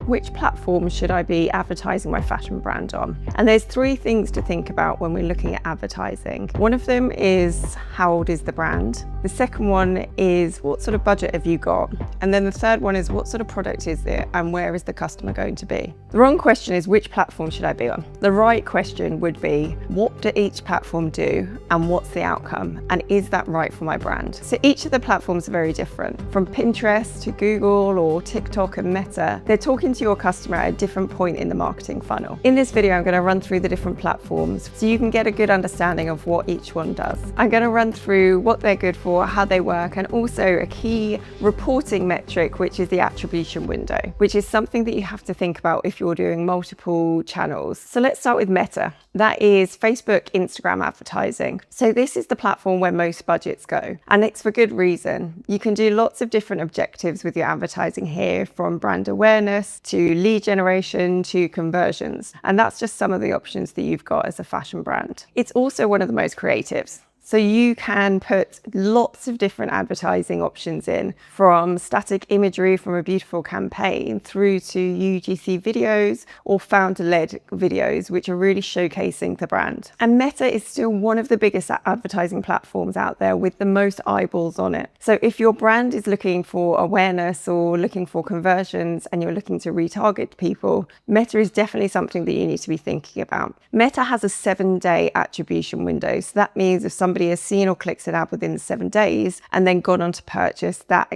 which platform should I be advertising my fashion brand on? And there's three things to think about when we're looking at advertising. One of them is, how old is the brand? The second one is, what sort of budget have you got? And then the third one is, what sort of product is it and where is the customer going to be? The wrong question is, which platform should I be on? The right question would be, what do each platform do and what's the outcome? And is that right for my brand? So each of the platforms are very different. From Pinterest to Google or TikTok and Meta, they're talking to your customer at a different point in the marketing funnel. In this video, I'm going to run through the different platforms so you can get a good understanding of what each one does. I'm going to run through what they're good for, how they work, and also a key reporting metric, which is the attribution window, which is something that you have to think about if you're doing multiple channels. So let's start with Meta. That is Facebook, Instagram advertising. So this is the platform where most budgets go, and it's for good reason. You can do lots of different objectives with your advertising here, from brand awareness to lead generation to conversions. And that's just some of the options that you've got as a fashion brand. It's also one of the most creatives. So you can put lots of different advertising options in, from static imagery from a beautiful campaign through to UGC videos or founder-led videos, which are really showcasing the brand. And Meta is still one of the biggest advertising platforms out there with the most eyeballs on it. So if your brand is looking for awareness or looking for conversions and you're looking to retarget people, Meta is definitely something that you need to be thinking about. Meta has a 7-day attribution window. So that means if somebody has seen or clicked an ad within 7 days and then gone on to purchase, that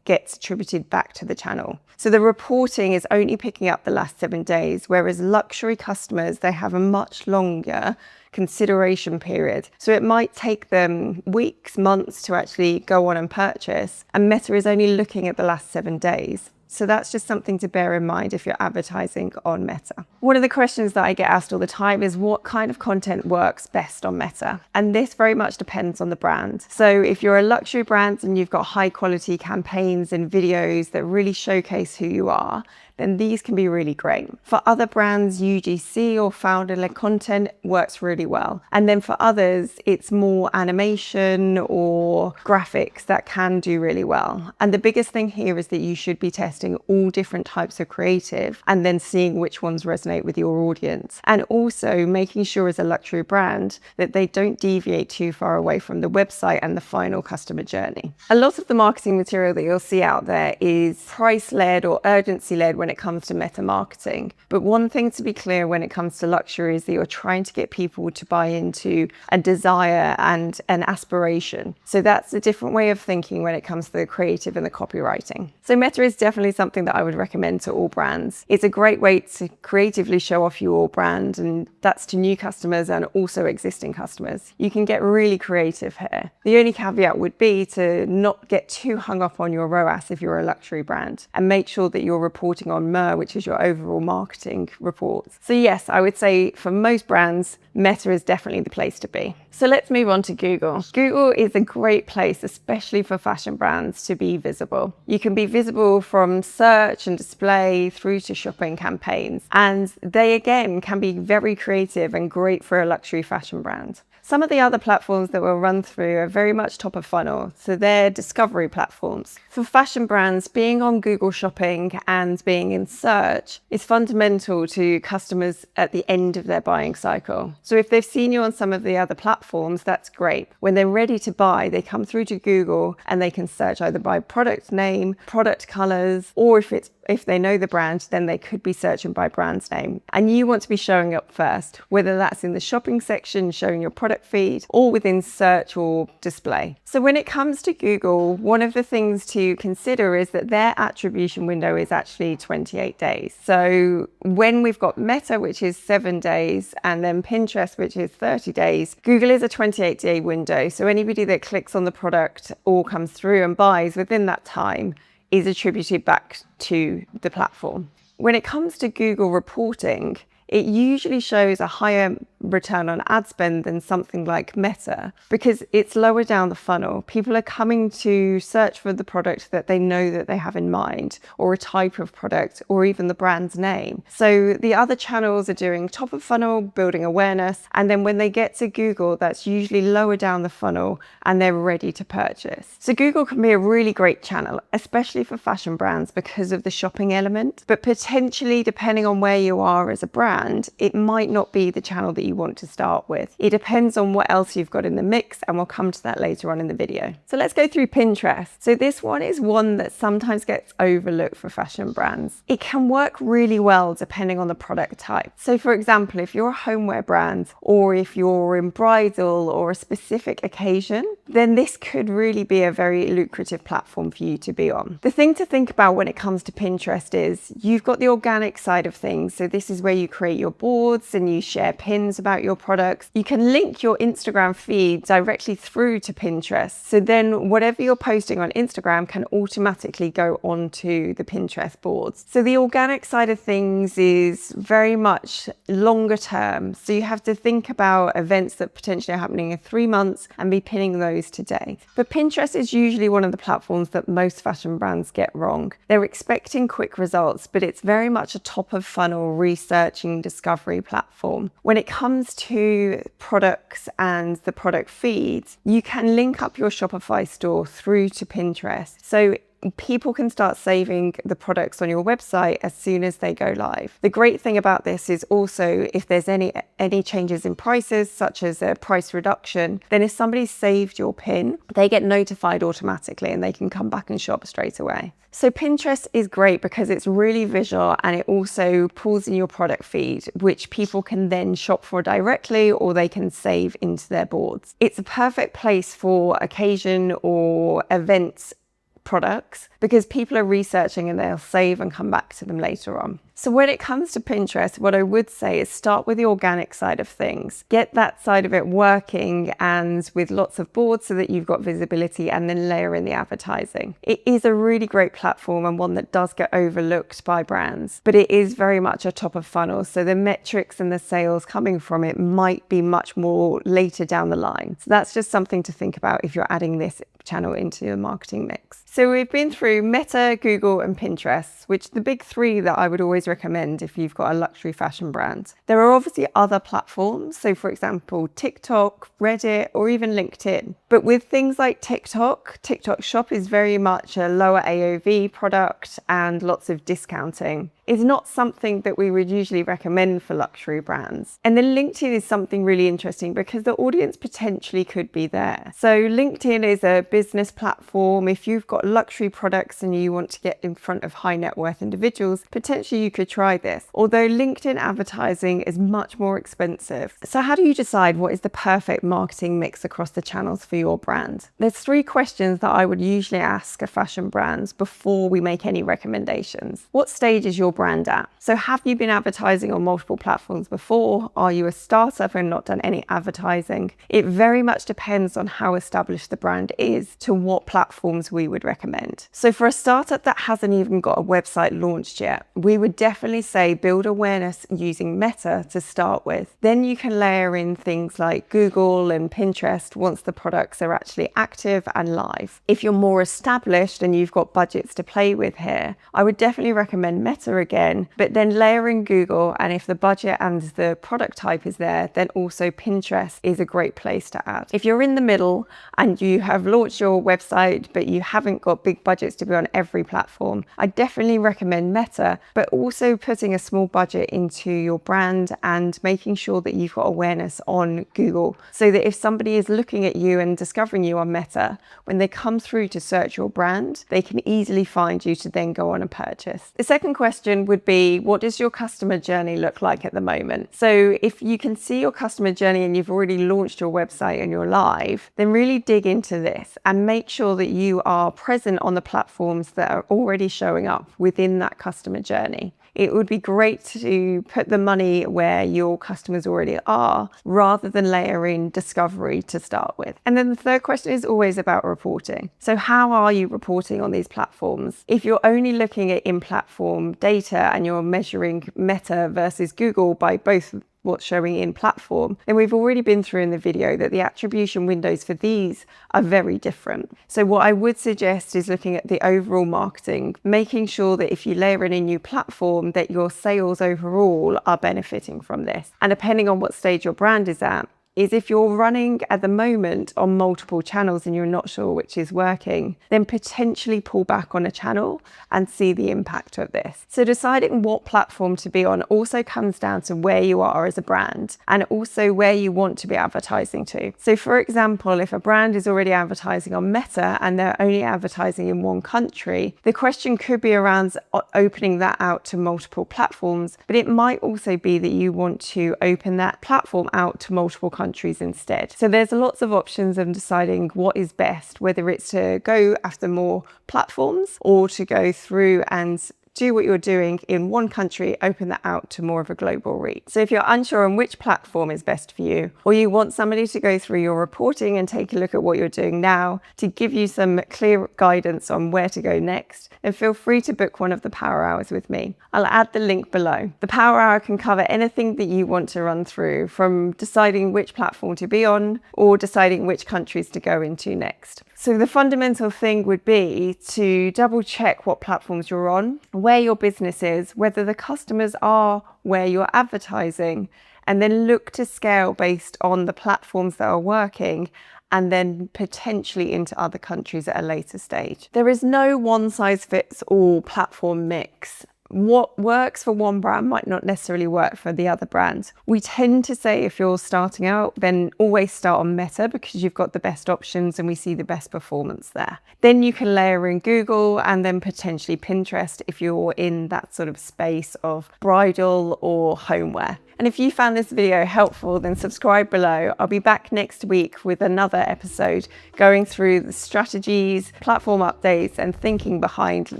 gets attributed back to the channel. So the reporting is only picking up the last 7 days, whereas luxury customers, they have a much longer consideration period. So it might take them weeks, months to actually go on and purchase, and Meta is only looking at the last 7 days. So that's just something to bear in mind if you're advertising on Meta. One of the questions that I get asked all the time is, what kind of content works best on Meta? And this very much depends on the brand. So if you're a luxury brand and you've got high quality campaigns and videos that really showcase who you are, then these can be really great. For other brands, UGC or founder-led content works really well. And then for others, it's more animation or graphics that can do really well. And the biggest thing here is that you should be testing all different types of creative and then seeing which ones resonate with your audience. And also making sure as a luxury brand that they don't deviate too far away from the website and the final customer journey. A lot of the marketing material that you'll see out there is price-led or urgency-led when it comes to meta marketing. But one thing to be clear when it comes to luxury is that you're trying to get people to buy into a desire and an aspiration. So that's a different way of thinking when it comes to the creative and the copywriting. So Meta is definitely something that I would recommend to all brands. It's a great way to creatively show off your brand, and that's to new customers and also existing customers. You can get really creative here. The only caveat would be to not get too hung up on your ROAS if you're a luxury brand, and make sure that you're reporting on MER, which is your overall marketing reports. So yes, I would say for most brands, Meta is definitely the place to be. So let's move on to Google. Google is a great place, especially for fashion brands, to be visible. You can be visible from search and display through to shopping campaigns. And they, again, can be very creative and great for a luxury fashion brand. Some of the other platforms that we'll run through are very much top of funnel, so they're discovery platforms. For fashion brands, being on Google Shopping and being in search is fundamental to customers at the end of their buying cycle. So if they've seen you on some of the other platforms, that's great. When they're ready to buy, they come through to Google and they can search either by product name, product colors, or if they know the brand, then they could be searching by brand name. And you want to be showing up first, whether that's in the shopping section, showing your product feed, or within search or display. So when it comes to Google, one of the things to consider is that their attribution window is actually 28 days. So when we've got Meta, which is 7 days, and then Pinterest, which is 30 days, Google is a 28-day window. So anybody that clicks on the product or comes through and buys within that time is attributed back to the platform. When it comes to Google reporting, it usually shows a higher return on ad spend than something like Meta, because it's lower down the funnel. People are coming to search for the product that they know that they have in mind, or a type of product, or even the brand's name. So the other channels are doing top of funnel, building awareness, and then when they get to Google, that's usually lower down the funnel and they're ready to purchase. So Google can be a really great channel, especially for fashion brands because of the shopping element, but potentially depending on where you are as a brand, it might not be the channel that you want to start with. It depends on what else you've got in the mix, and we'll come to that later on in the video. So let's go through Pinterest. So this one is one that sometimes gets overlooked for fashion brands. It can work really well depending on the product type. So for example, if you're a homeware brand, or if you're in bridal or a specific occasion, then this could really be a very lucrative platform for you to be on. The thing to think about when it comes to Pinterest is you've got the organic side of things. So this is where you create your boards and you share pins about your products. You can link your Instagram feed directly through to Pinterest. So then whatever you're posting on Instagram can automatically go onto the Pinterest boards. So the organic side of things is very much longer term. So you have to think about events that potentially are happening in 3 months and be pinning those today. But Pinterest is usually one of the platforms that most fashion brands get wrong. They're expecting quick results, but it's very much a top of funnel researching discovery platform. When it comes to products and the product feeds, you can link up your Shopify store through to Pinterest. So people can start saving the products on your website as soon as they go live. The great thing about this is also if there's any changes in prices, such as a price reduction, then if somebody saved your pin, they get notified automatically and they can come back and shop straight away. So Pinterest is great because it's really visual and it also pulls in your product feed, which people can then shop for directly or they can save into their boards. It's a perfect place for occasion or events products because people are researching and they'll save and come back to them later on. So when it comes to Pinterest, what I would say is start with the organic side of things. Get that side of it working and with lots of boards so that you've got visibility, and then layer in the advertising. It is a really great platform and one that does get overlooked by brands, but it is very much a top of funnel. So the metrics and the sales coming from it might be much more later down the line. So that's just something to think about if you're adding this channel into your marketing mix. So we've been through Meta, Google and Pinterest, which the big three that I would always recommend if you've got a luxury fashion brand. There are obviously other platforms. So for example, TikTok, Reddit, or even LinkedIn. But with things like TikTok Shop is very much a lower AOV product and lots of discounting. It's not something that we would usually recommend for luxury brands. And then LinkedIn is something really interesting because the audience potentially could be there. So LinkedIn is a business platform. If you've got luxury products and you want to get in front of high net worth individuals, potentially you could try this. Although LinkedIn advertising is much more expensive. So how do you decide what is the perfect marketing mix across the channels for your brand? There's 3 questions that I would usually ask a fashion brand before we make any recommendations. What stage is your brand at? So have you been advertising on multiple platforms before? Are you a startup and not done any advertising? It very much depends on how established the brand is to what platforms we would recommend. So for a startup that hasn't even got a website launched yet, we would definitely say build awareness using Meta to start with. Then you can layer in things like Google and Pinterest once the products are actually active and live. If you're more established and you've got budgets to play with here, I would definitely recommend Meta again, but then layer in Google, and if the budget and the product type is there, then also Pinterest is a great place to add. If you're in the middle and you have launched your website but you haven't got big budgets to be on every platform, I definitely recommend Meta, but also putting a small budget into your brand and making sure that you've got awareness on Google so that if somebody is looking at you and discovering you on Meta, when they come through to search your brand, they can easily find you to then go on and purchase. The second question would be, what does your customer journey look like at the moment? So if you can see your customer journey and you've already launched your website and you're live, then really dig into this and make sure that you are present on the platforms that are already showing up within that customer journey. It would be great to put the money where your customers already are rather than layer in discovery to start with. And then the third question is always about reporting. So how are you reporting on these platforms? If you're only looking at in-platform data and you're measuring Meta versus Google by both what's showing in platform, then we've already been through in the video that the attribution windows for these are very different. So what I would suggest is looking at the overall marketing, making sure that if you layer in a new platform, that your sales overall are benefiting from this. And depending on what stage your brand is at, is if you're running at the moment on multiple channels and you're not sure which is working, then potentially pull back on a channel and see the impact of this. So deciding what platform to be on also comes down to where you are as a brand and also where you want to be advertising to. So for example, if a brand is already advertising on Meta and they're only advertising in one country, the question could be around opening that out to multiple platforms, but it might also be that you want to open that platform out to multiple countries instead. So there's lots of options of deciding what is best, whether it's to go after more platforms or to go through and do what you're doing in one country, open that out to more of a global reach. So if you're unsure on which platform is best for you, or you want somebody to go through your reporting and take a look at what you're doing now to give you some clear guidance on where to go next, then feel free to book one of the Power Hours with me. I'll add the link below. The Power Hour can cover anything that you want to run through, from deciding which platform to be on or deciding which countries to go into next. So the fundamental thing would be to double check what platforms you're on, where your business is, whether the customers are where you're advertising, and then look to scale based on the platforms that are working and then potentially into other countries at a later stage. There is no one-size-fits-all platform mix. What works for one brand might not necessarily work for the other brand. We tend to say if you're starting out, then always start on Meta because you've got the best options and we see the best performance there. Then you can layer in Google and then potentially Pinterest if you're in that sort of space of bridal or homeware. And if you found this video helpful, then subscribe below. I'll be back next week with another episode going through the strategies, platform updates, and thinking behind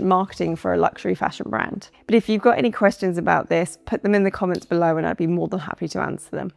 marketing for a luxury fashion brand. But if you've got any questions about this, put them in the comments below and I'd be more than happy to answer them.